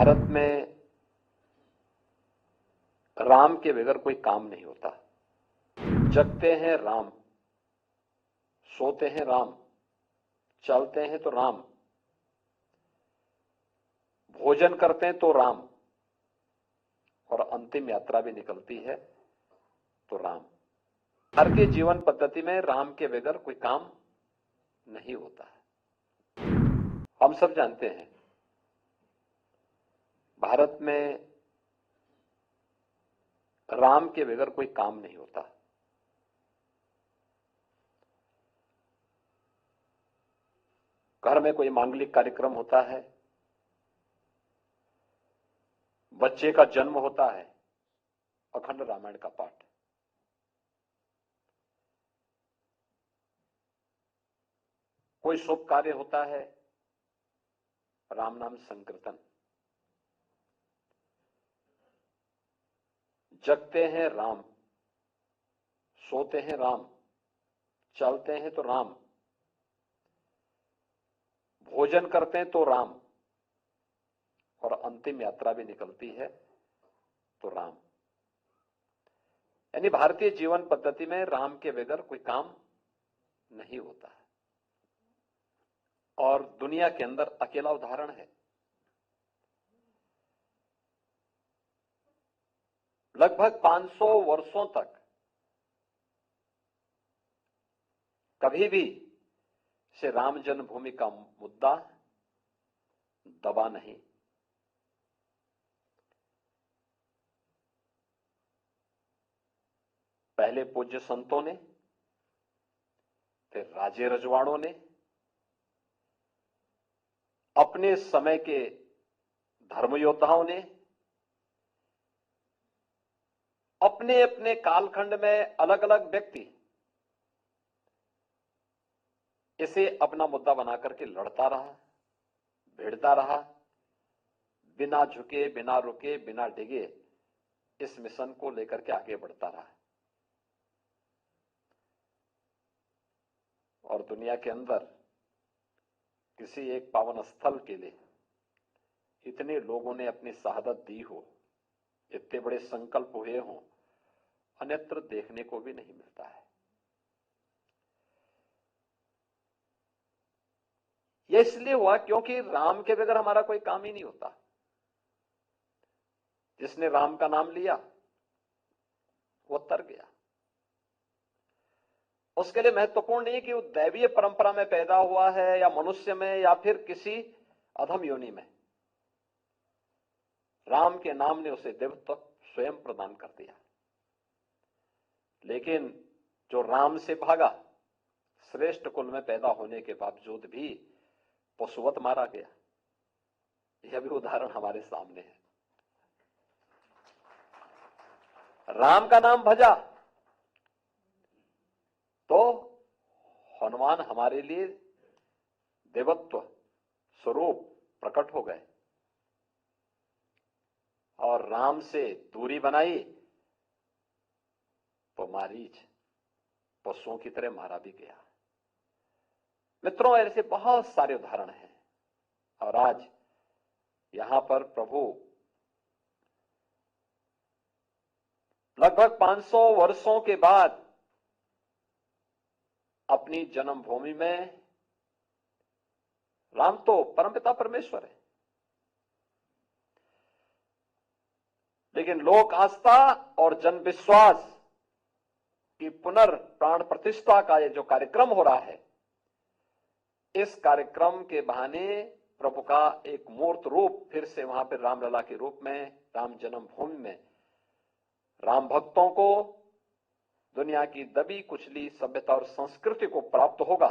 भारत में राम के बगैर कोई काम नहीं होता। जगते हैं राम, सोते हैं राम, चलते हैं तो राम, भोजन करते हैं तो राम, और अंतिम यात्रा भी निकलती है तो राम। भारतीय जीवन पद्धति में राम के बगैर कोई काम नहीं होता है। हम सब जानते हैं भारत में राम के बगैर कोई काम नहीं होता। घर में कोई मांगलिक कार्यक्रम होता है, बच्चे का जन्म होता है, अखंड रामायण का पाठ। कोई शुभ कार्य होता है, राम नाम संकीर्तन। जगते हैं राम, सोते हैं राम, चलते हैं तो राम, भोजन करते हैं तो राम, और अंतिम यात्रा भी निकलती है तो राम। यानी भारतीय जीवन पद्धति में राम के बगैर कोई काम नहीं होता है। और दुनिया के अंदर अकेला उदाहरण है। लगभग 500 वर्षों तक कभी भी से राम जन्मभूमि का मुद्दा दबा नहीं। पहले पूज्य संतों ने, फिर राजे रजवाड़ों ने, अपने समय के धर्म योद्धाओं ने अपने अपने कालखंड में अलग अलग व्यक्ति इसे अपना मुद्दा बना करके लड़ता रहा, भिड़ता रहा, बिना झुके, बिना रुके, बिना डिगे इस मिशन को लेकर के आगे बढ़ता रहा। और दुनिया के अंदर किसी एक पावन स्थल के लिए इतने लोगों ने अपनी शहादत दी हो, इतने बड़े संकल्प हुए हों, अन्यत्र देखने को भी नहीं मिलता है। यह इसलिए हुआ क्योंकि राम के बगैर हमारा कोई काम ही नहीं होता। जिसने राम का नाम लिया वो तर गया। उसके लिए महत्वपूर्ण नहीं कि वो दैवीय परंपरा में पैदा हुआ है या मनुष्य में या फिर किसी अधम योनि में। राम के नाम ने उसे देवत्व स्वयं प्रदान कर दिया। लेकिन जो राम से भागा, श्रेष्ठ कुल में पैदा होने के बावजूद भी पशुवत मारा गया। यह भी उदाहरण हमारे सामने है। राम का नाम भजा तो हनुमान हमारे लिए देवत्व स्वरूप प्रकट हो गए, और राम से दूरी बनाई तो मारीच पशुओं की तरह मारा भी गया। मित्रों, ऐसे बहुत सारे उदाहरण हैं। और आज यहां पर प्रभु लगभग 500 वर्षों के बाद अपनी जन्मभूमि में, राम तो परमपिता परमेश्वर है, लेकिन लोक आस्था और जन विश्वास की पुनर्प्राण प्रतिष्ठा का ये जो कार्यक्रम हो रहा है, इस कार्यक्रम के बहाने प्रभु का एक मूर्त रूप फिर से वहां पर रामलला के रूप में राम जन्मभूमि में राम भक्तों को दुनिया की दबी कुचली सभ्यता और संस्कृति को प्राप्त होगा।